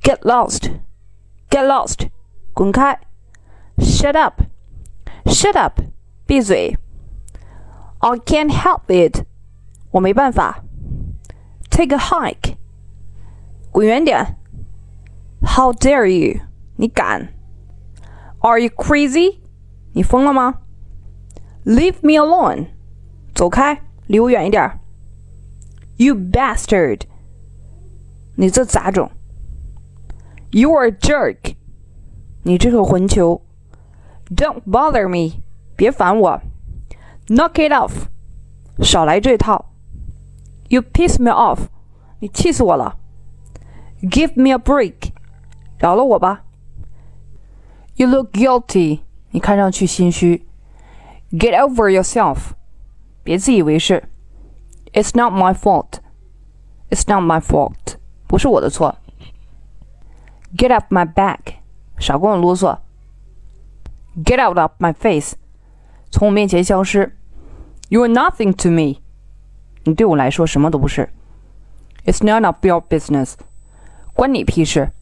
Get lost. Get lost. 滚开。Shut up. Shut up. 闭嘴。I can't help it. 我没办法。Take a hike. 滚远点。How dare you? 你敢。Are you crazy? 你疯了吗？ Leave me alone. 走开，离我远一点。You bastard. 你这杂种。You are a jerk. 你这个混球。Don't bother me. 别烦我。Knock it off. 少来这套。You piss me off. 你气死我了。Give me a break. 饶了我吧。You look guilty. 你看上去心虚。Get over yourself. 别自以为是。It's not my fault. It's not my fault. 不是我的错。Get off my back. 少跟我啰嗦。Get out of my face. 从我面前消失。You're nothing to me. 你对我来说什么都不是。It's none of your business. 关你屁事。